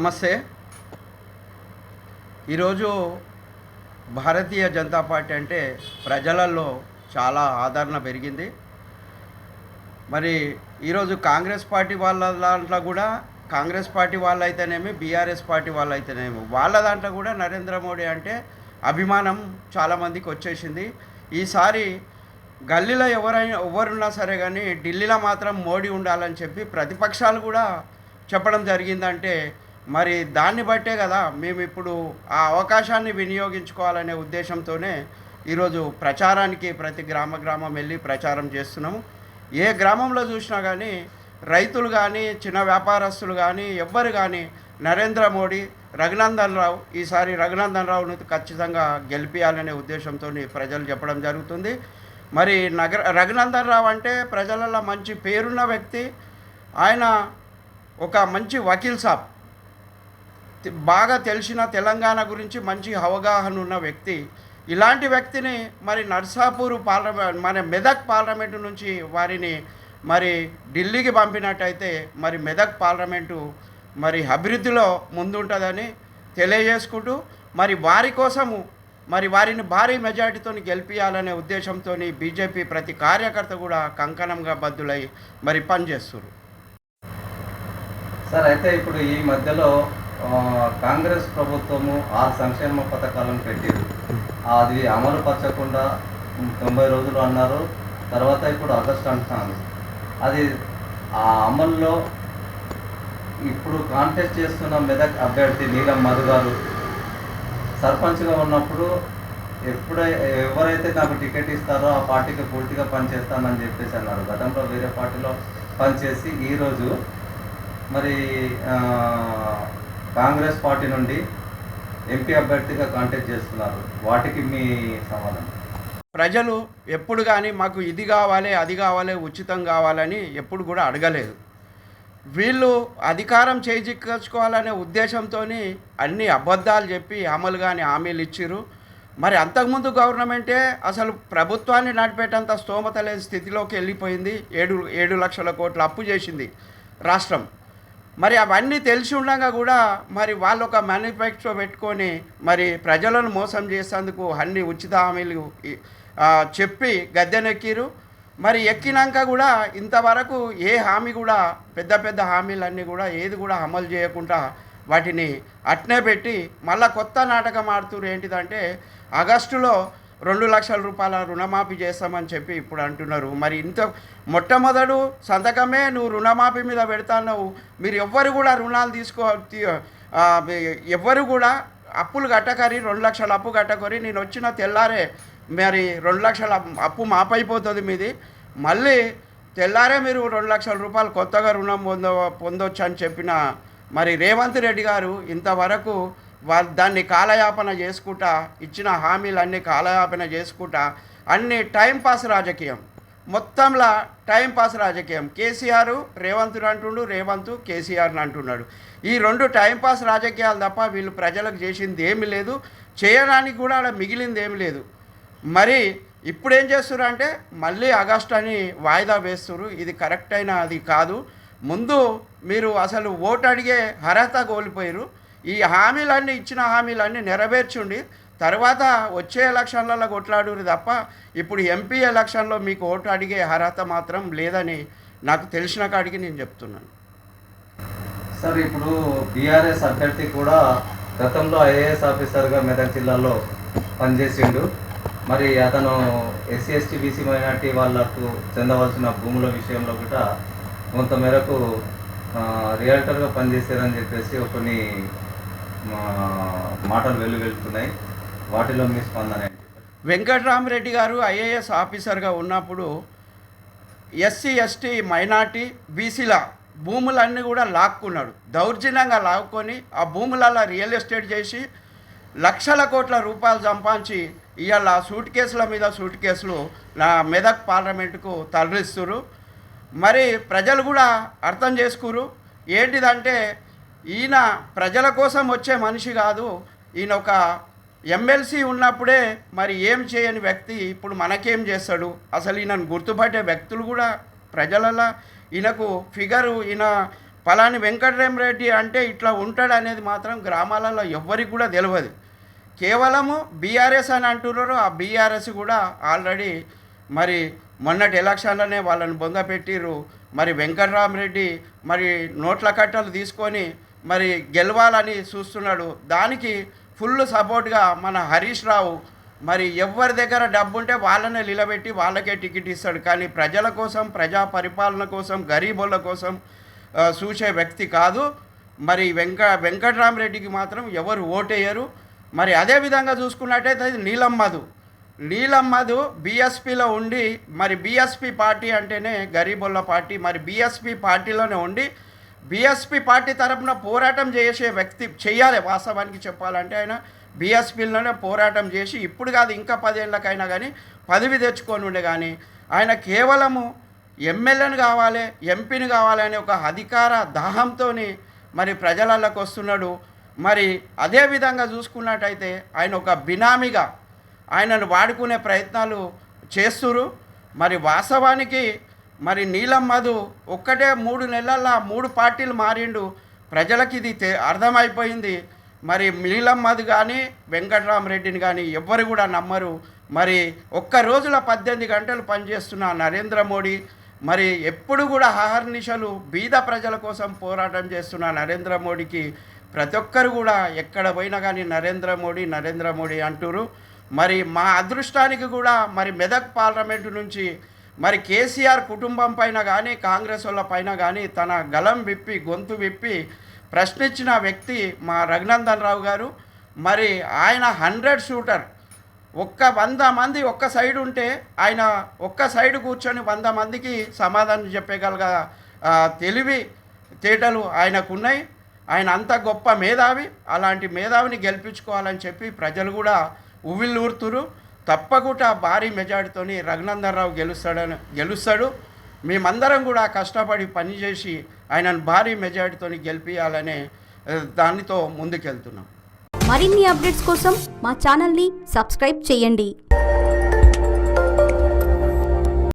నమస్తే. ఈరోజు భారతీయ జనతా పార్టీ అంటే ప్రజలలో చాలా ఆదరణ పెరిగింది. మరి ఈరోజు కాంగ్రెస్ పార్టీ వాళ్ళ దాంట్లో కూడా కాంగ్రెస్ పార్టీ వాళ్ళైతేనేమి, బీఆర్ఎస్ పార్టీ వాళ్ళైతేనేమి వాళ్ళ దాంట్లో కూడా నరేంద్ర మోడీ అంటే అభిమానం చాలామందికి వచ్చేసింది. ఈసారి గల్లీలో ఎవరున్నా సరే కానీ ఢిల్లీలో మాత్రం మోడీ ఉండాలని చెప్పి ప్రతిపక్షాలు కూడా చెప్పడం జరిగిందంటే మరి దాన్ని బట్టే కదా మేము ఇప్పుడు ఆ అవకాశాన్ని వినియోగించుకోవాలనే ఉద్దేశంతోనే ఈరోజు ప్రచారానికి ప్రతి గ్రామం వెళ్ళి ప్రచారం చేస్తున్నాము. ఏ గ్రామంలో చూసినా కానీ రైతులు కానీ చిన్న వ్యాపారస్తులు కానీ ఎవ్వరు కానీ నరేంద్ర మోడీ, రఘునందన్ రావు, ఈసారి రఘునందన్ రావును ఖచ్చితంగా గెలిపించాలనే ఉద్దేశంతో ప్రజలు చెప్పడం జరుగుతుంది. మరి రఘునందన్ రావు అంటే ప్రజలలో మంచి పేరున్న వ్యక్తి. ఆయన ఒక మంచి వకీల్ సాబ్, బాగా తెలిసిన తెలంగాణ గురించి మంచి అవగాహన ఉన్న వ్యక్తి. ఇలాంటి వ్యక్తిని మరి నర్సాపూర్ మన మెదక్ పార్లమెంటు నుంచి వారిని మరి ఢిల్లీకి పంపినట్టయితే మరి మెదక్ పార్లమెంటు మరి అభివృద్ధిలో ముందుంటుందని తెలియజేసుకుంటూ మరి వారి కోసము మరి వారిని భారీ మెజార్టీతో గెలిపించాలనే ఉద్దేశంతో బీజేపీ ప్రతి కార్యకర్త కూడా కంకణంగా బద్దులై మరి పనిచేస్తున్నారు. సార్, అయితే ఇప్పుడు ఈ మధ్యలో కాంగ్రెస్ ప్రభుత్వము 6 సంక్షేమ పథకాలను పెట్టారు. అది అమలు పరచకుండా 90 రోజులు అన్నారు. తర్వాత ఇప్పుడు ఆగస్టు అంటున్నాను. అది ఆ అమల్లో ఇప్పుడు కాంటెస్ట్ చేస్తున్న మెదక్ అభ్యర్థి నీలం మధు గారు సర్పంచ్గా ఉన్నప్పుడు ఎవరైతే నాకు టికెట్ ఇస్తారో ఆ పార్టీకి పూర్తిగా పనిచేస్తానని చెప్పేసి అన్నారు. గతంలో వేరే పార్టీలో పనిచేసి ఈరోజు మరి కాంగ్రెస్ పార్టీ నుండి ఎంపీ అభ్యర్థిగా కాంటెస్ట్ చేస్తున్నారు. వాటికి మీ సమాధానం? ప్రజలు ఎప్పుడు కానీ మాకు ఇది కావాలి, అది కావాలి, ఉచితం కావాలని ఎప్పుడు కూడా అడగలేదు. వీళ్ళు అధికారం చేజిక్కించుకోవాలనే ఉద్దేశంతో అన్ని అబద్ధాలు చెప్పి అమలు కానీ హామీలు ఇచ్చిర్రు. మరి అంతకుముందు గవర్నమెంటే అసలు ప్రభుత్వాన్ని నడిపేటంత స్తోమత లేని స్థితిలోకి వెళ్ళిపోయింది. 7 లక్షల కోట్ల అప్పు చేసింది రాష్ట్రం. మరి అవన్నీ తెలిసి ఉండగా కూడా మరి వాళ్ళు ఒక మేనిఫెస్టో పెట్టుకొని మరి ప్రజలను మోసం చేసేందుకు అన్ని ఉచిత హామీలు చెప్పి గద్దెనెక్కిరు. మరి ఎక్కినాక కూడా ఇంతవరకు ఏ హామీ కూడా పెద్ద హామీలన్నీ కూడా ఏది కూడా అమలు చేయకుండా వాటిని అట్నే పెట్టి మళ్ళీ కొత్త నాటకం ఆడుతున్నారు. ఏంటిదంటే ఆగస్టులో 2 లక్షల రూపాయల రుణమాఫీ చేస్తామని చెప్పి ఇప్పుడు అంటున్నారు. మరి మొట్టమొదటి సంతకమే నువ్వు రుణమాఫీ మీద పెడతావు. మీరు ఎవ్వరు కూడా రుణాలు ఎవ్వరు కూడా అప్పులు కట్టకరి 2 లక్షల అప్పు కట్టకరి నేను వచ్చిన తెల్లారే మరి 2 లక్షల అప్పు మాపైపోతుంది మీది. మళ్ళీ తెల్లారే మీరు 2 లక్షల రూపాయలు కొత్తగా రుణం పొందవచ్చు అని చెప్పిన మరి రేవంత్ రెడ్డి గారు ఇంతవరకు దాన్ని కాలయాపన చేసుకుంటా, ఇచ్చిన హామీలన్నీ కాలయాపన చేసుకుంటా అన్ని టైంపాస్ రాజకీయం, మొత్తంలో టైంపాస్ రాజకీయం. కేసీఆర్ రేవంతుడు అంటుండు, రేవంత్ కేసీఆర్ని అంటున్నాడు. ఈ 2 టైంపాస్ రాజకీయాలు తప్ప వీళ్ళు ప్రజలకు చేసింది ఏమీ లేదు, చేయడానికి కూడా అలా మిగిలింది ఏమీ లేదు. మరి ఇప్పుడు ఏం చేస్తున్నారు అంటే మళ్ళీ ఆగస్టు అని వాయిదా వేస్తున్నారు. ఇది కరెక్ట్ అయిన అది కాదు. ముందు మీరు అసలు ఓటు అడిగే అర్హత కోల్పోయారు. ఈ హామీలన్నీ ఇచ్చిన హామీలన్నీ నెరవేర్చుండి తర్వాత వచ్చే ఎలక్షన్లలో కొట్లాడురు తప్ప ఇప్పుడు ఎంపీ ఎలక్షన్లో మీకు ఓటు అడిగే అర్హత మాత్రం లేదని నాకు తెలిసిన కాడికి నేను చెప్తున్నాను. సార్, ఇప్పుడు బీఆర్ఎస్ అభ్యర్థి కూడా గతంలో ఐఏఎస్ ఆఫీసర్గా మెదక్ జిల్లాలో పనిచేసిండు. మరి అతను ఎస్సీ ఎస్టీ బీసీ మైనార్టీ వాళ్లకు చెందవలసిన భూముల విషయంలో కూడా కొంతమేరకు రియల్టర్గా పనిచేశారని చెప్పేసి కొన్ని మాటలు వెళ్తున్నాయి. వాటిలో మీ స్పందన ఏంటి? వెంకట్రామరెడ్డి గారు ఐఏఎస్ ఆఫీసర్గా ఉన్నప్పుడు ఎస్సీ ఎస్టీ మైనార్టీ బీసీల భూములన్నీ కూడా లాక్కున్నాడు. దౌర్జన్యంగా లాక్కొని ఆ భూములలో రియల్ ఎస్టేట్ చేసి లక్షల కోట్ల రూపాయలు సంపాదించి ఇవాళ సూట్ కేసుల మీద సూట్ కేసులు నా మెదక్ పార్లమెంటుకు తరలిస్తున్నారు. మరి ప్రజలు కూడా అర్థం చేసుకురు. ఏంటిదంటే ఈయన ప్రజల కోసం వచ్చే మనిషి కాదు. ఈయన ఒక ఎమ్మెల్సీ ఉన్నప్పుడే మరి ఏం చేయని వ్యక్తి ఇప్పుడు మనకేం చేస్తాడు? అసలు ఈయనను గుర్తుపట్టే వ్యక్తులు కూడా ప్రజలలో ఈయనకు ఫిగరు, ఈయన పలాని వెంకటరామరెడ్డి అంటే ఇట్లా ఉంటాడు అనేది మాత్రం గ్రామాలలో ఎవ్వరికి కూడా తెలియదు. కేవలము బీఆర్ఎస్ అని అంటున్నారు. ఆ బీఆర్ఎస్ కూడా ఆల్రెడీ మరి మొన్నటి ఎలక్షన్లోనే వాళ్ళని బొందపెట్టిర్రు. మరి వెంకటరామరెడ్డి మరి నోట్ల కట్టలు తీసుకొని మరి గెలవాలని చూస్తున్నాడు. దానికి ఫుల్ సపోర్ట్గా మన హరీష్ రావు మరి ఎవరి దగ్గర డబ్బు ఉంటే వాళ్ళనే నిలబెట్టి వాళ్ళకే టికెట్ ఇస్తాడు. కానీ ప్రజల కోసం, ప్రజా పరిపాలన కోసం, గరీబుల కోసం చూసే వ్యక్తి కాదు. మరి వెంకటరామరెడ్డికి మాత్రం ఎవరు ఓటేయరు. మరి అదేవిధంగా చూసుకున్నట్టయితే నీలం మధు బీఎస్పీలో ఉండి, మరి బీఎస్పీ పార్టీ అంటేనే గరీబుల పార్టీ, మరి బీఎస్పీ పార్టీలోనే ఉండి బీఎస్పీ పార్టీ తరఫున పోరాటం చేసే వ్యక్తి చెయ్యాలి. వాస్తవానికి చెప్పాలంటే ఆయన బీఎస్పీలోనే పోరాటం చేసి ఇప్పుడు కాదు ఇంకా 10 ఏళ్ళకైనా కానీ పదవి తెచ్చుకొని ఉండే. కానీ ఆయన కేవలము ఎమ్మెల్యేని కావాలి, ఎంపీని కావాలి అనే ఒక అధికార దాహంతో మరి ప్రజలలోకి వస్తున్నాడు. మరి అదేవిధంగా చూసుకున్నట్టయితే ఆయన ఒక బినామీగా ఆయనను వాడుకునే ప్రయత్నాలు చేస్తున్నారు. మరి వాస్తవానికి మరి నీలం మధు ఒక్కటే 3 నెలల్లో 3 పార్టీలు మారిండు. ప్రజలకి ఇది అర్థమైపోయింది. మరి నీలం మధు కానీ వెంకటరామరెడ్డిని కానీ ఎవ్వరు కూడా నమ్మరు. మరి ఒక్క రోజుల 18 గంటలు పనిచేస్తున్న నరేంద్ర మోడీ, మరి ఎప్పుడు కూడా అహర్నిశలు బీద ప్రజల కోసం పోరాటం చేస్తున్న నరేంద్ర మోడీకి ప్రతి ఒక్కరు కూడా ఎక్కడ పోయినా కానీ నరేంద్ర మోడీ అంటారు. మరి మా అదృష్టానికి కూడా మరి మెదక్ పార్లమెంటు నుంచి మరి కేసీఆర్ కుటుంబం పైన కానీ కాంగ్రెస్ వాళ్ళ పైన కానీ తన గలం విప్పి గొంతు విప్పి ప్రశ్నించిన వ్యక్తి మా రఘునందన్ రావు గారు. మరి ఆయన 100 షూటర్. 100 మంది ఒక్క సైడ్ ఉంటే ఆయన ఒక్క సైడ్ కూర్చొని 100 మందికి సమాధానం చెప్పగలగా తెలివి తేటలు ఆయనకున్నాయి. ఆయన అంత గొప్ప మేధావి. అలాంటి మేధావిని గెలిపించుకోవాలని చెప్పి ప్రజలు కూడా ఉవ్విళ్ళూరుతురు. తప్పకుండా భారీ మెజార్టీతోని రఘునందన్ రావు గెలుస్తాడు. మేమందరం కూడా కష్టపడి పనిచేసి ఆయనను భారీ మెజార్టీతోని గెలిపించాలనే దానితో ముందుకెళ్తున్నాం. మరిన్ని అప్డేట్స్ కోసం మా ఛానల్ని సబ్స్క్రైబ్ చేయండి.